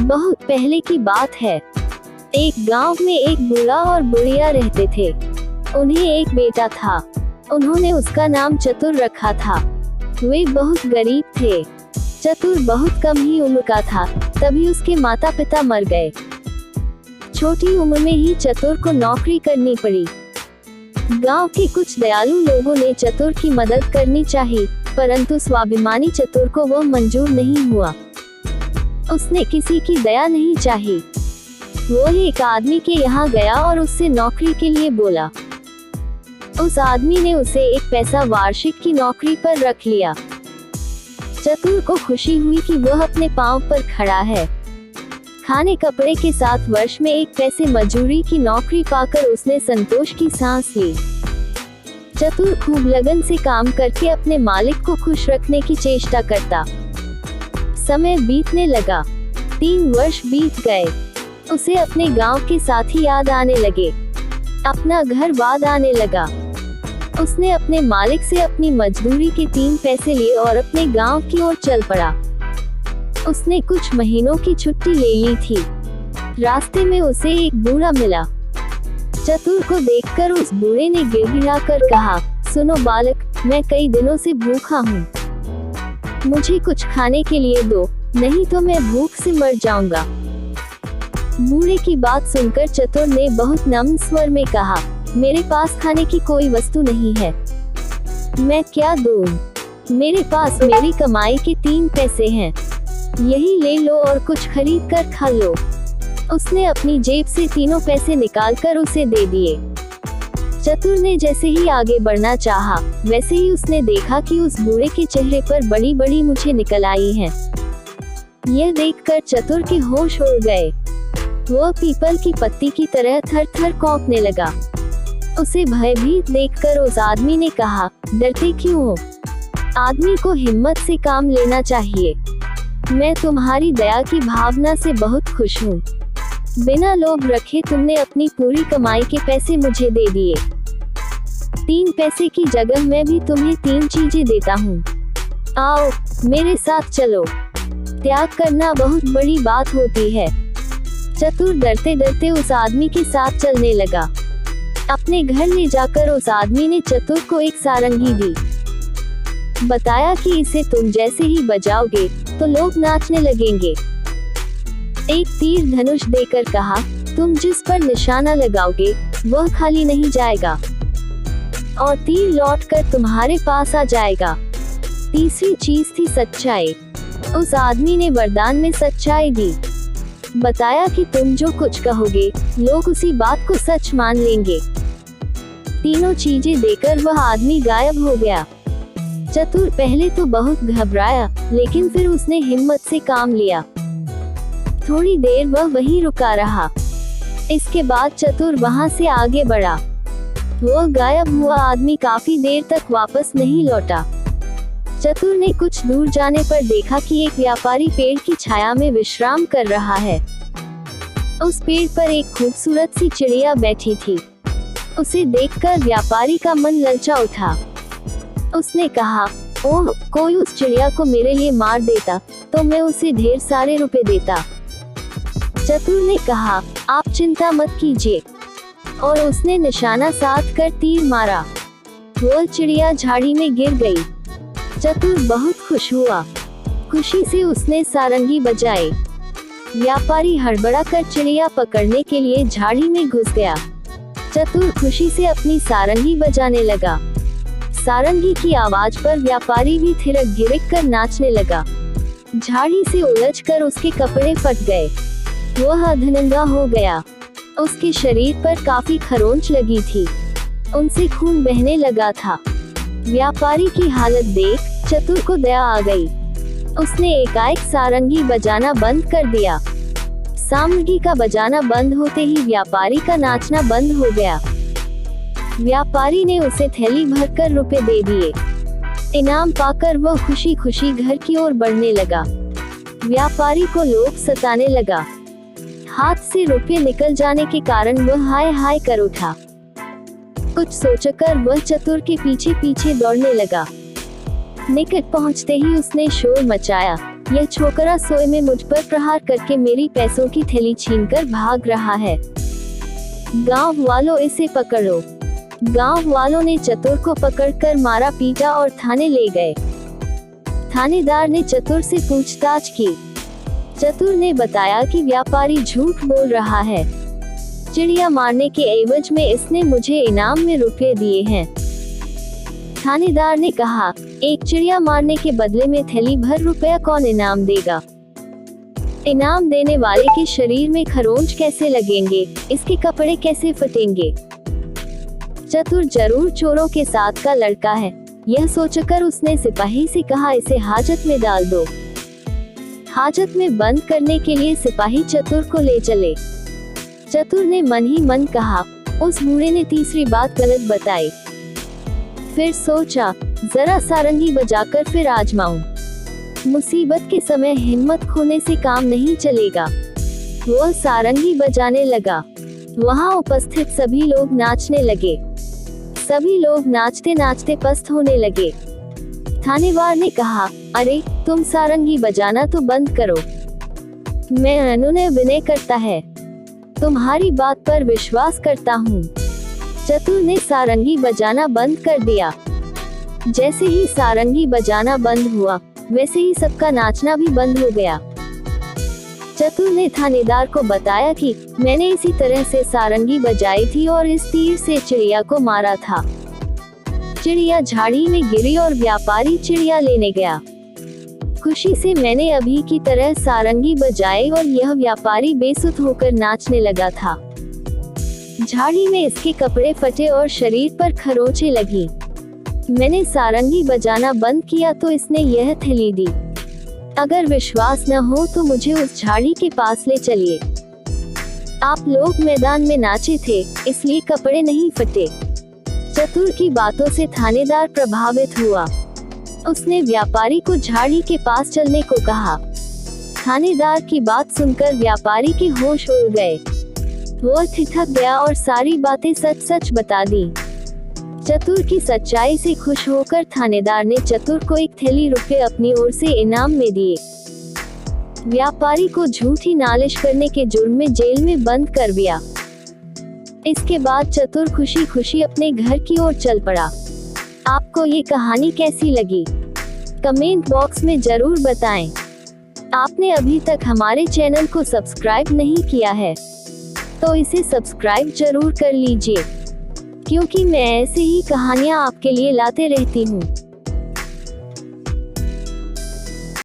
बहुत पहले की बात है। एक गांव में एक बूढ़ा और बुढ़िया रहते थे। उन्हें एक बेटा था। उन्होंने उसका नाम चतुर रखा था। वे बहुत गरीब थे। चतुर बहुत कम ही उम्र का था, तभी उसके माता पिता मर गए। छोटी उम्र में ही चतुर को नौकरी करनी पड़ी। गांव के कुछ दयालु लोगों ने चतुर की मदद करनी चाहिए, परंतु स्वाभिमानी चतुर को वह मंजूर नहीं हुआ। उसने किसी की दया नहीं चाही। वो एक आदमी के यहाँ गया और उससे नौकरी के लिए बोला। उस आदमी ने उसे एक पैसा वार्षिक की नौकरी पर रख लिया। चतुर को खुशी हुई कि वह अपने पांव पर खड़ा है। खाने कपड़े के साथ वर्ष में एक पैसे मजूरी की नौकरी पाकर उसने संतोष की सांस ली। चतुर खूब लगन से काम करके अपने मालिक को खुश रखने की चेष्टा करता। समय बीतने लगा। 3 वर्ष बीत गए। उसे अपने गांव के साथी याद आने लगे। अपना घर याद आने लगा। उसने अपने मालिक से अपनी मजदूरी के 3 पैसे लिए और अपने गांव की ओर चल पड़ा। उसने कुछ महीनों की छुट्टी ले ली थी। रास्ते में उसे एक बूढ़ा मिला। चतुर को देखकर उस बूढ़े ने गिड़गिड़ाकर कहा, सुनो बालक, मैं कई दिनों से भूखा हूँ। मुझे कुछ खाने के लिए दो, नहीं तो मैं भूख से मर जाऊंगा। बूढ़े की बात सुनकर चतुर ने बहुत नम्र स्वर में कहा, मेरे पास खाने की कोई वस्तु नहीं है। मैं क्या दूं? मेरे पास मेरी कमाई के 3 पैसे हैं। यही ले लो और कुछ खरीद कर खा लो। उसने अपनी जेब से 3 पैसे निकालकर उसे दे दिए। चतुर ने जैसे ही आगे बढ़ना चाहा, वैसे ही उसने देखा कि उस बूढ़े के चेहरे पर बड़ी बड़ी मूंछें निकल आई हैं। यह देखकर चतुर के होश उड़ गए। वह पीपल की पत्ती की तरह थर थर कांपने लगा। उसे भयभीत देखकर उस आदमी ने कहा, डरते क्यों हो? आदमी को हिम्मत से काम लेना चाहिए। मैं तुम्हारी दया की भावना से बहुत खुश हूँ। बिना लोभ रखे तुमने अपनी पूरी कमाई के पैसे मुझे दे दिए। 3 पैसे की जगह मैं भी तुम्हें 3 चीजें देता हूँ। आओ मेरे साथ चलो। त्याग करना बहुत बड़ी बात होती है। चतुर डरते डरते उस आदमी के साथ चलने लगा। अपने घर ले जाकर उस आदमी ने चतुर को एक सारंगी दी। बताया कि इसे तुम जैसे ही बजाओगे तो लोग नाचने लगेंगे। एक तीर धनुष देकर कहा, तुम जिस पर निशाना लगाओगे वह खाली नहीं जाएगा और तीर लौटकर तुम्हारे पास आ जाएगा। तीसरी चीज थी सच्चाई। उस आदमी ने वरदान में सच्चाई दी। बताया कि तुम जो कुछ कहोगे लोग उसी बात को सच मान लेंगे। तीनों चीजें देकर वह आदमी गायब हो गया। चतुर पहले तो बहुत घबराया, लेकिन फिर उसने हिम्मत से काम लिया। थोड़ी देर वह वहीं रुका रहा। इसके बाद चतुर वहां से आगे बढ़ा। वह गायब हुआ आदमी काफी देर तक वापस नहीं लौटा। चतुर ने कुछ दूर जाने पर देखा कि एक व्यापारी पेड़ की छाया में विश्राम कर रहा है। उस पेड़ पर एक खूबसूरत सी चिड़िया बैठी थी। उसे देखकर व्यापारी का मन ललचा उठा। उसने कहा, ओह, कोई उस चिड़िया को मेरे लिए मार देता तो मैं उसे ढेर सारे रुपए देता। चतुर ने कहा, आप चिंता मत कीजिए, और उसने निशाना साध कर तीर मारा। वह चिड़िया झाड़ी में गिर गई। चतुर बहुत खुश हुआ। खुशी से उसने सारंगी बजाई। व्यापारी हड़बड़ाकर चिड़िया पकड़ने के लिए झाड़ी में घुस गया। चतुर खुशी से अपनी सारंगी बजाने लगा। सारंगी की आवाज पर व्यापारी भी थिरक गिरक कर नाचने लगा। झाड़ी से उलझकर उसके कपड़े फट गए। वह अधनंगा हो गया। उसके शरीर पर काफी खरोंच लगी थी। उनसे खून बहने लगा था। व्यापारी की हालत देख चतुर को दया आ गई। उसने एकाएक सारंगी बजाना बंद कर दिया। सारंगी का बजाना बंद होते ही व्यापारी का नाचना बंद हो गया। व्यापारी ने उसे थैली भरकर रुपए दे दिए। इनाम पाकर वह खुशी खुशी घर की ओर बढ़ने लगा। व्यापारी को लोभ सताने लगा। हाथ से रुपये निकल जाने के कारण वह हाय हाय कर उठा। कुछ सोचकर वह चतुर के पीछे पीछे दौड़ने लगा। निकट पहुंचते ही उसने शोर मचाया, यह छोकरा सोए में मुझ पर प्रहार करके मेरी पैसों की थैली छीनकर भाग रहा है। गांव वालों, इसे पकड़ो। गांव वालों ने चतुर को पकड़कर मारा पीटा और थाने ले गए। थानेदार ने चतुर से पूछताछ की। चतुर ने बताया कि व्यापारी झूठ बोल रहा है। चिड़िया मारने के एवज में इसने मुझे इनाम में रुपए दिए हैं। थानेदार ने कहा, एक चिड़िया मारने के बदले में थैली भर रुपया कौन इनाम देगा? इनाम देने वाले के शरीर में खरोंच कैसे लगेंगे, इसके कपड़े कैसे फटेंगे? चतुर जरूर चोरों के साथ का लड़का है, यह सोचकर उसने सिपाही से कहा, इसे हाजत में डाल दो। हाजत में बंद करने के लिए सिपाही चतुर को ले चले। चतुर ने मन ही मन कहा, उस बूढ़े ने तीसरी बात गलत बताई। फिर सोचा, जरा सारंगी बजाकर फिर आजमाऊं। मुसीबत के समय हिम्मत खोने से काम नहीं चलेगा। वह सारंगी बजाने लगा। वहां उपस्थित सभी लोग नाचने लगे। सभी लोग नाचते नाचते पस्त होने लगे। थानेवार ने कहा, अरे तुम सारंगी बजाना तो बंद करो। मैं अनुनय विनय करता है, तुम्हारी बात पर विश्वास करता हूँ। चतुर ने सारंगी बजाना बंद कर दिया। जैसे ही सारंगी बजाना बंद हुआ, वैसे ही सबका नाचना भी बंद हो गया। चतुर ने थानेदार को बताया कि मैंने इसी तरह से सारंगी बजाई थी और इस तीर से चिड़िया को मारा था। चिड़िया झाड़ी में गिरी और व्यापारी चिड़िया लेने गया। खुशी से मैंने अभी की तरह सारंगी बजाई और यह व्यापारी बेसुध होकर नाचने लगा था। झाड़ी में इसके कपड़े फटे और शरीर पर खरोंचें लगी। मैंने सारंगी बजाना बंद किया तो इसने यह थैली दी। अगर विश्वास न हो तो मुझे उस झाड़ी के पास ले चलिए। आप लोग मैदान में नाचे थे, इसलिए कपड़े नहीं फटे। चतुर की बातों से थानेदार प्रभावित हुआ। उसने व्यापारी को झाड़ी के पास चलने को कहा। थानेदार की बात सुनकर व्यापारी के होश उड़ गए। वह ठिठक गया और सारी बातें सच सच बता दी। चतुर की सच्चाई से खुश होकर थानेदार ने चतुर को एक थैली रुपए अपनी ओर से इनाम में दिए। व्यापारी को झूठी नालिश करने के जुर्म में जेल में बंद कर दिया। इसके बाद चतुर खुशी खुशी अपने घर की ओर चल पड़ा। आपको ये कहानी कैसी लगी? कमेंट बॉक्स में जरूर बताएं। आपने अभी तक हमारे चैनल को सब्सक्राइब नहीं किया है तो इसे सब्सक्राइब जरूर कर लीजिए, क्योंकि मैं ऐसे ही कहानियाँ आपके लिए लाते रहती हूँ।